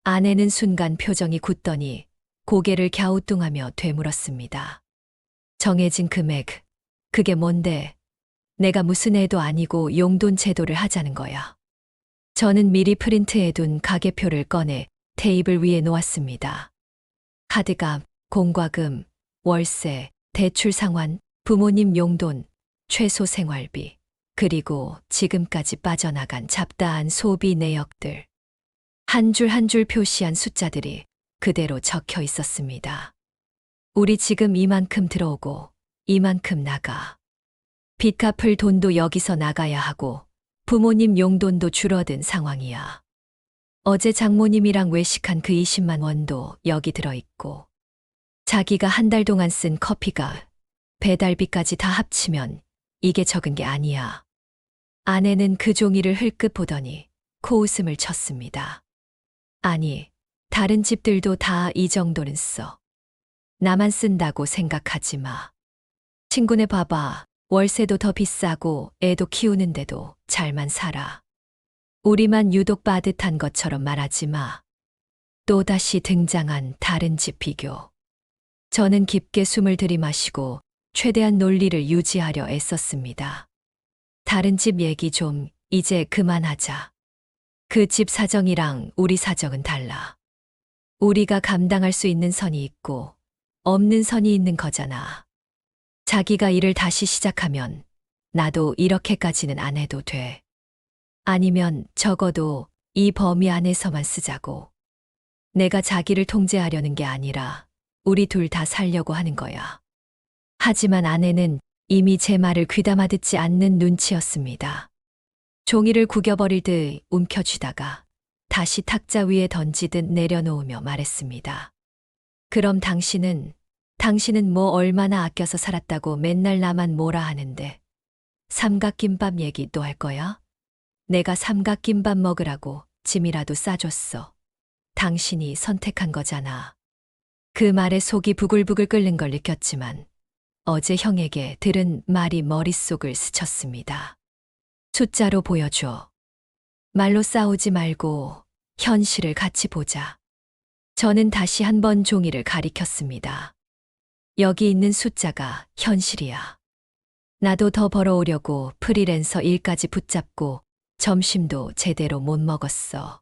Speaker 1: 아내는 순간 표정이 굳더니 고개를 갸우뚱하며 되물었습니다. 정해진 금액, 그게 뭔데? 내가 무슨 애도 아니고 용돈 제도를 하자는 거야. 저는 미리 프린트해둔 가계표를 꺼내 테이블 위에 놓았습니다. 카드값, 공과금, 월세, 대출 상환, 부모님 용돈, 최소 생활비, 그리고 지금까지 빠져나간 잡다한 소비 내역들. 한 줄 한 줄 표시한 숫자들이 그대로 적혀 있었습니다. 우리 지금 이만큼 들어오고 이만큼 나가. 빚 갚을 돈도 여기서 나가야 하고 부모님 용돈도 줄어든 상황이야. 어제 장모님이랑 외식한 그 20만 원도 여기 들어있고 자기가 한 달 동안 쓴 커피가 배달비까지 다 합치면 이게 적은 게 아니야. 아내는 그 종이를 흘끗 보더니 코웃음을 쳤습니다. 아니, 다른 집들도 다 이 정도는 써. 나만 쓴다고 생각하지 마. 친구네 봐봐. 월세도 더 비싸고 애도 키우는데도 잘만 살아. 우리만 유독 빠듯한 것처럼 말하지 마. 또다시 등장한 다른 집 비교. 저는 깊게 숨을 들이마시고 최대한 논리를 유지하려 애썼습니다. 다른 집 얘기 좀 이제 그만하자. 그 집 사정이랑 우리 사정은 달라. 우리가 감당할 수 있는 선이 있고 없는 선이 있는 거잖아. 자기가 일을 다시 시작하면 나도 이렇게까지는 안 해도 돼. 아니면 적어도 이 범위 안에서만 쓰자고. 내가 자기를 통제하려는 게 아니라 우리 둘 다 살려고 하는 거야. 하지만 아내는 이미 제 말을 귀담아 듣지 않는 눈치였습니다. 종이를 구겨버릴 듯 움켜쥐다가 다시 탁자 위에 던지듯 내려놓으며 말했습니다. 그럼 당신은 뭐 얼마나 아껴서 살았다고 맨날 나만 뭐라 하는데 삼각김밥 얘기 또 할 거야? 내가 삼각김밥 먹으라고 짐이라도 싸줬어. 당신이 선택한 거잖아. 그 말에 속이 부글부글 끓는 걸 느꼈지만 어제 형에게 들은 말이 머릿속을 스쳤습니다. 숫자로 보여줘. 말로 싸우지 말고 현실을 같이 보자. 저는 다시 한번 종이를 가리켰습니다. 여기 있는 숫자가 현실이야. 나도 더 벌어오려고 프리랜서 일까지 붙잡고 점심도 제대로 못 먹었어.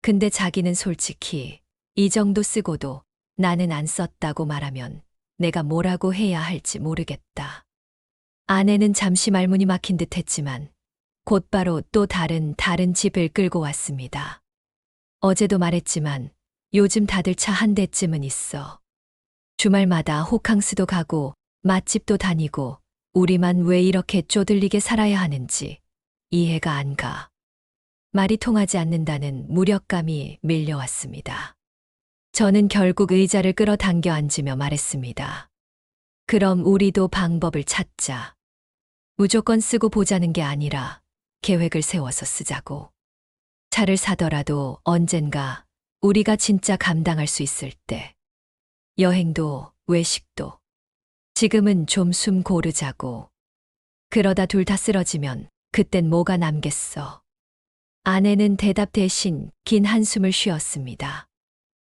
Speaker 1: 근데 자기는 솔직히 이 정도 쓰고도 나는 안 썼다고 말하면 내가 뭐라고 해야 할지 모르겠다. 아내는 잠시 말문이 막힌 듯 했지만 곧바로 또 다른 집을 끌고 왔습니다. 어제도 말했지만 요즘 다들 차 한 대쯤은 있어. 주말마다 호캉스도 가고 맛집도 다니고 우리만 왜 이렇게 쪼들리게 살아야 하는지 이해가 안 가. 말이 통하지 않는다는 무력감이 밀려왔습니다. 저는 결국 의자를 끌어당겨 앉으며 말했습니다. 그럼 우리도 방법을 찾자. 무조건 쓰고 보자는 게 아니라 계획을 세워서 쓰자고. 차를 사더라도 언젠가 우리가 진짜 감당할 수 있을 때. 여행도 외식도. 지금은 좀 숨 고르자고. 그러다 둘 다 쓰러지면 그땐 뭐가 남겠어. 아내는 대답 대신 긴 한숨을 쉬었습니다.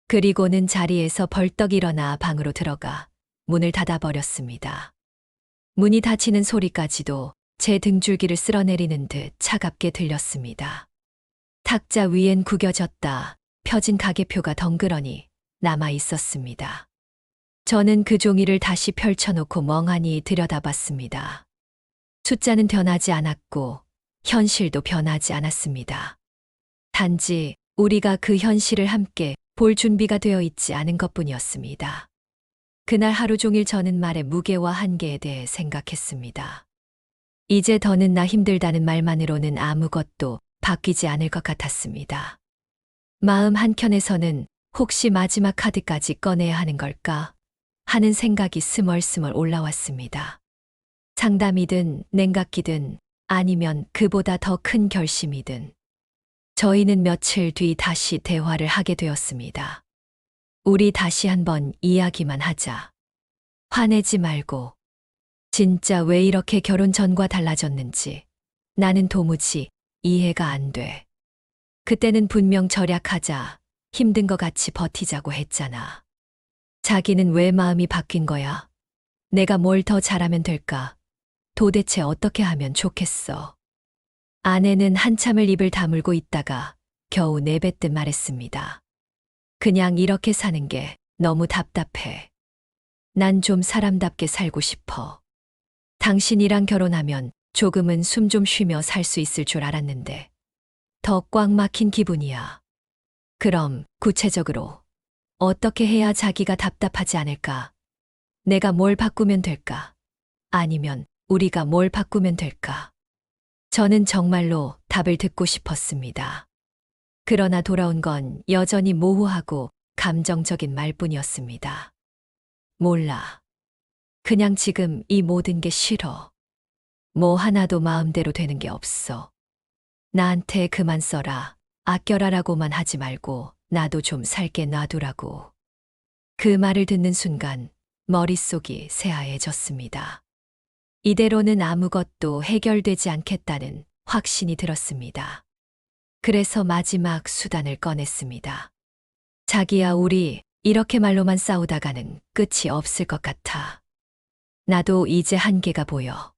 Speaker 1: 그리고는 자리에서 벌떡 일어나 방으로 들어가 문을 닫아버렸습니다. 문이 닫히는 소리까지도 제 등줄기를 쓸어내리는 듯 차갑게 들렸습니다. 탁자 위엔 구겨졌다 펴진 가계표가 덩그러니 남아 있었습니다. 저는 그 종이를 다시 펼쳐놓고 멍하니 들여다봤습니다. 숫자는 변하지 않았고 현실도 변하지 않았습니다. 단지 우리가 그 현실을 함께 볼 준비가 되어 있지 않은 것뿐이었습니다. 그날 하루 종일 저는 말의 무게와 한계에 대해 생각했습니다. 이제 더는 나 힘들다는 말만으로는 아무것도 바뀌지 않을 것 같았습니다. 마음 한켠에서는 혹시 마지막 카드까지 꺼내야 하는 걸까 하는 생각이 스멀스멀 올라왔습니다. 상담이든 냉각기든 아니면 그보다 더 큰 결심이든 저희는 며칠 뒤 다시 대화를 하게 되었습니다. 우리 다시 한번 이야기만 하자. 화내지 말고. 진짜 왜 이렇게 결혼 전과 달라졌는지 나는 도무지 이해가 안 돼. 그때는 분명 절약하자, 힘든 것 같이 버티자고 했잖아. 자기는 왜 마음이 바뀐 거야? 내가 뭘 더 잘하면 될까? 도대체 어떻게 하면 좋겠어? 아내는 한참을 입을 다물고 있다가 겨우 내뱉듯 말했습니다. 그냥 이렇게 사는 게 너무 답답해. 난 좀 사람답게 살고 싶어. 당신이랑 결혼하면 조금은 숨 좀 쉬며 살 수 있을 줄 알았는데 더 꽉 막힌 기분이야. 그럼 구체적으로 어떻게 해야 자기가 답답하지 않을까? 내가 뭘 바꾸면 될까? 아니면 우리가 뭘 바꾸면 될까? 저는 정말로 답을 듣고 싶었습니다. 그러나 돌아온 건 여전히 모호하고 감정적인 말뿐이었습니다. 몰라. 그냥 지금 이 모든 게 싫어. 뭐 하나도 마음대로 되는 게 없어. 나한테 그만 써라, 아껴라라고만 하지 말고 나도 좀 살게 놔두라고. 그 말을 듣는 순간 머릿속이 새하얘졌습니다. 이대로는 아무것도 해결되지 않겠다는 확신이 들었습니다. 그래서 마지막 수단을 꺼냈습니다. 자기야, 우리 이렇게 말로만 싸우다가는 끝이 없을 것 같아. 나도 이제 한계가 보여.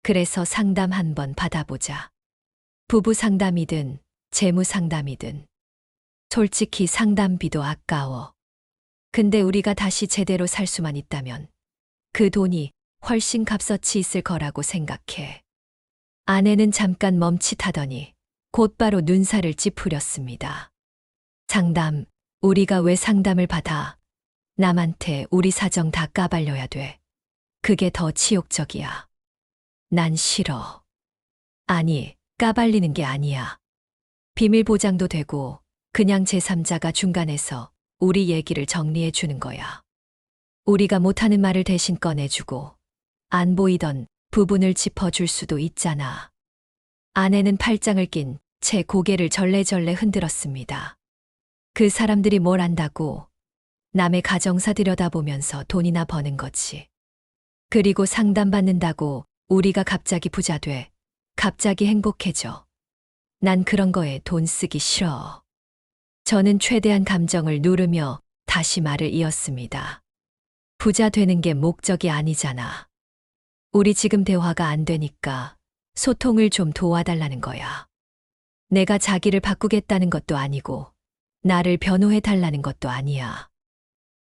Speaker 1: 그래서 상담 한번 받아보자. 부부 상담이든 재무 상담이든. 솔직히 상담비도 아까워. 근데 우리가 다시 제대로 살 수만 있다면 그 돈이 훨씬 값어치 있을 거라고 생각해. 아내는 잠깐 멈칫하더니 곧바로 눈살을 찌푸렸습니다. 상담, 우리가 왜 상담을 받아? 남한테 우리 사정 다 까발려야 돼. 그게 더 치욕적이야. 난 싫어. 아니, 까발리는 게 아니야. 비밀 보장도 되고 그냥 제3자가 중간에서 우리 얘기를 정리해 주는 거야. 우리가 못하는 말을 대신 꺼내주고 안 보이던 부분을 짚어줄 수도 있잖아. 아내는 팔짱을 낀 채 고개를 절레절레 흔들었습니다. 그 사람들이 뭘 안다고. 남의 가정사 들여다보면서 돈이나 버는 거지. 그리고 상담받는다고 우리가 갑자기 부자 돼. 갑자기 행복해져. 난 그런 거에 돈 쓰기 싫어. 저는 최대한 감정을 누르며 다시 말을 이었습니다. 부자 되는 게 목적이 아니잖아. 우리 지금 대화가 안 되니까 소통을 좀 도와달라는 거야. 내가 자기를 바꾸겠다는 것도 아니고 나를 변호해 달라는 것도 아니야.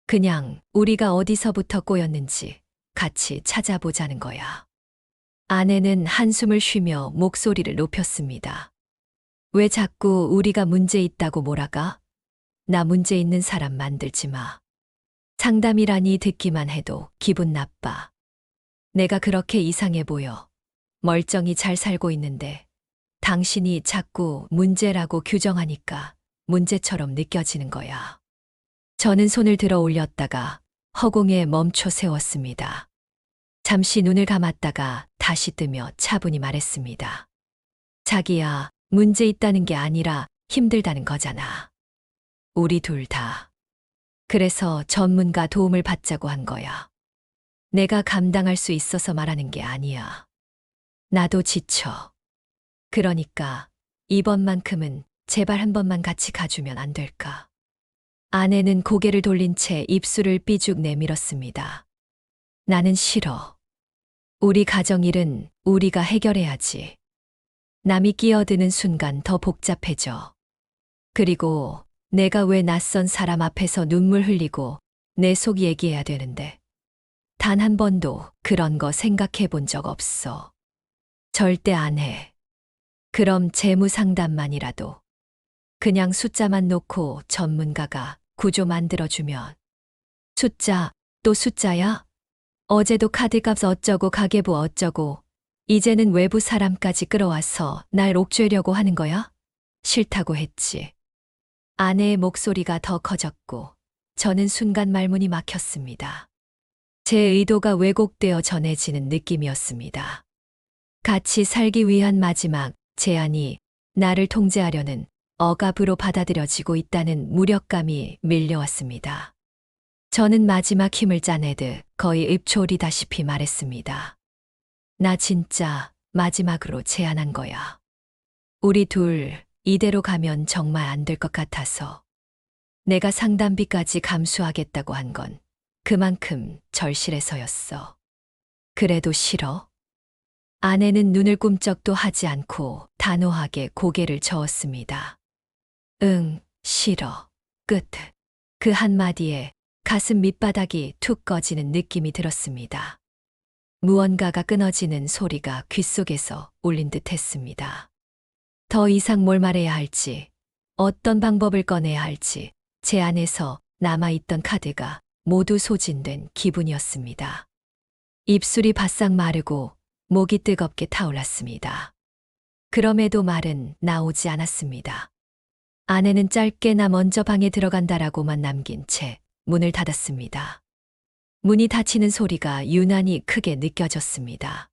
Speaker 1: 그냥 우리가 어디서부터 꼬였는지 같이 찾아보자는 거야. 아내는 한숨을 쉬며 목소리를 높였습니다. 왜 자꾸 우리가 문제 있다고 몰아가? 나 문제 있는 사람 만들지 마. 상담이라니 듣기만 해도 기분 나빠. 내가 그렇게 이상해 보여. 멀쩡히 잘 살고 있는데 당신이 자꾸 문제라고 규정하니까 문제처럼 느껴지는 거야. 저는 손을 들어 올렸다가 허공에 멈춰 세웠습니다. 잠시 눈을 감았다가 다시 뜨며 차분히 말했습니다. 자기야, 문제 있다는 게 아니라 힘들다는 거잖아. 우리 둘 다. 그래서 전문가 도움을 받자고 한 거야. 내가 감당할 수 있어서 말하는 게 아니야. 나도 지쳐. 그러니까 이번만큼은 제발 한 번만 같이 가주면 안 될까? 아내는 고개를 돌린 채 입술을 삐죽 내밀었습니다. 나는 싫어. 우리 가정일은 우리가 해결해야지. 남이 끼어드는 순간 더 복잡해져. 그리고 내가 왜 낯선 사람 앞에서 눈물 흘리고 내 속 얘기해야 되는데. 단 한 번도 그런 거 생각해 본 적 없어. 절대 안 해. 그럼 재무 상담만이라도. 그냥 숫자만 놓고 전문가가 구조 만들어주면. 숫자, 또 숫자야? 어제도 카드값 어쩌고 가계부 어쩌고 이제는 외부 사람까지 끌어와서 날 옥죄려고 하는 거야? 싫다고 했지. 아내의 목소리가 더 커졌고 저는 순간 말문이 막혔습니다. 제 의도가 왜곡되어 전해지는 느낌이었습니다. 같이 살기 위한 마지막 제안이 나를 통제하려는 억압으로 받아들여지고 있다는 무력감이 밀려왔습니다. 저는 마지막 힘을 짜내듯 거의 읊조리다시피 말했습니다. 나 진짜 마지막으로 제안한 거야. 우리 둘 이대로 가면 정말 안 될 것 같아서. 내가 상담비까지 감수하겠다고 한 건 그만큼 절실해서였어. 그래도 싫어? 아내는 눈을 꿈쩍도 하지 않고 단호하게 고개를 저었습니다. 응, 싫어. 끝. 그 한마디에 가슴 밑바닥이 툭 꺼지는 느낌이 들었습니다. 무언가가 끊어지는 소리가 귓속에서 울린 듯 했습니다. 더 이상 뭘 말해야 할지, 어떤 방법을 꺼내야 할지 제 안에서 남아있던 카드가 모두 소진된 기분이었습니다. 입술이 바싹 마르고 목이 뜨겁게 타올랐습니다. 그럼에도 말은 나오지 않았습니다. 아내는 짧게 나 먼저 방에 들어간다라고만 남긴 채 문을 닫았습니다. 문이 닫히는 소리가 유난히 크게 느껴졌습니다.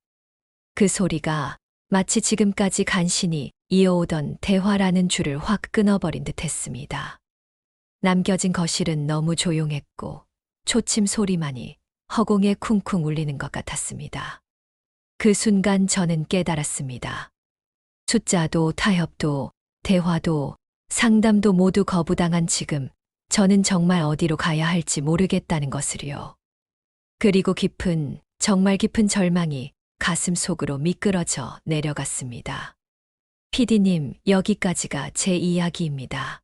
Speaker 1: 그 소리가 마치 지금까지 간신히 이어오던 대화라는 줄을 확 끊어버린 듯 했습니다. 남겨진 거실은 너무 조용했고 초침 소리만이 허공에 쿵쿵 울리는 것 같았습니다. 그 순간 저는 깨달았습니다. 숫자도 타협도 대화도 상담도 모두 거부당한 지금 저는 정말 어디로 가야 할지 모르겠다는 것을요. 그리고 정말 깊은 절망이 가슴 속으로 미끄러져 내려갔습니다. 피디님, 여기까지가 제 이야기입니다.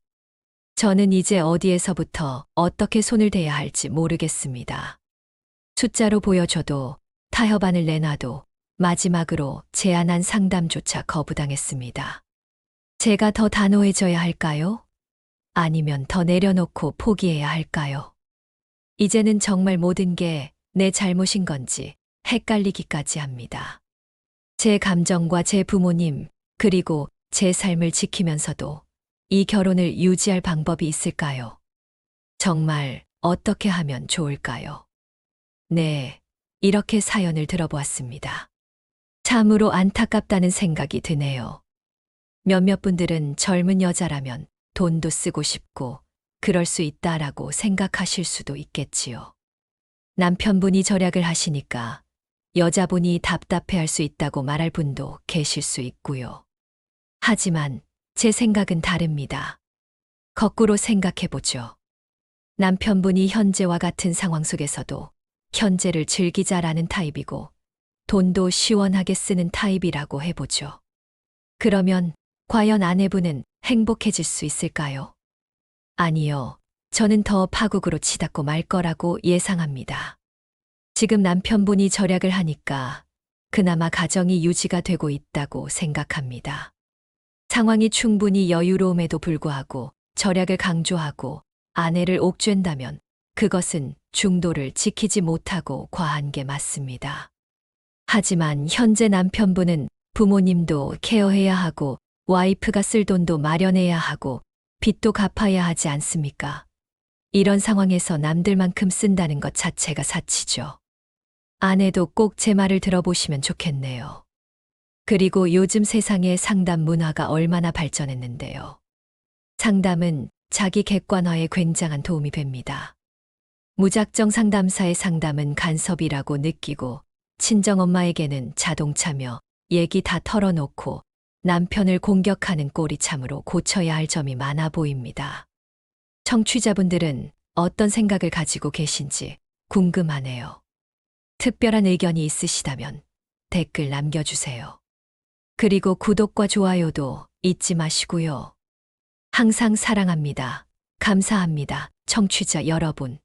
Speaker 1: 저는 이제 어디에서부터 어떻게 손을 대야 할지 모르겠습니다. 숫자로 보여줘도 타협안을 내놔도 마지막으로 제안한 상담조차 거부당했습니다. 제가 더 단호해져야 할까요? 아니면 더 내려놓고 포기해야 할까요? 이제는 정말 모든 게 내 잘못인 건지 헷갈리기까지 합니다. 제 감정과 제 부모님, 그리고 제 삶을 지키면서도 이 결혼을 유지할 방법이 있을까요? 정말 어떻게 하면 좋을까요? 네, 이렇게 사연을 들어보았습니다. 참으로 안타깝다는 생각이 드네요. 몇몇 분들은 젊은 여자라면 돈도 쓰고 싶고 그럴 수 있다라고 생각하실 수도 있겠지요. 남편분이 절약을 하시니까 여자분이 답답해할 수 있다고 말할 분도 계실 수 있고요. 하지만 제 생각은 다릅니다. 거꾸로 생각해보죠. 남편분이 현재와 같은 상황 속에서도 현재를 즐기자라는 타입이고 돈도 시원하게 쓰는 타입이라고 해보죠. 그러면 과연 아내분은 행복해질 수 있을까요? 아니요. 저는 더 파국으로 치닫고 말 거라고 예상합니다. 지금 남편분이 절약을 하니까 그나마 가정이 유지가 되고 있다고 생각합니다. 상황이 충분히 여유로움에도 불구하고 절약을 강조하고 아내를 옥죄한다면 그것은 중도를 지키지 못하고 과한 게 맞습니다. 하지만 현재 남편분은 부모님도 케어해야 하고 와이프가 쓸 돈도 마련해야 하고 빚도 갚아야 하지 않습니까? 이런 상황에서 남들만큼 쓴다는 것 자체가 사치죠. 아내도 꼭 제 말을 들어보시면 좋겠네요. 그리고 요즘 세상의 상담 문화가 얼마나 발전했는데요. 상담은 자기 객관화에 굉장한 도움이 됩니다. 무작정 상담사의 상담은 간섭이라고 느끼고 친정엄마에게는 자동차며 얘기 다 털어놓고 남편을 공격하는 꼴이 참으로 고쳐야 할 점이 많아 보입니다. 청취자분들은 어떤 생각을 가지고 계신지 궁금하네요. 특별한 의견이 있으시다면 댓글 남겨주세요. 그리고 구독과 좋아요도 잊지 마시고요. 항상 사랑합니다. 감사합니다. 청취자 여러분.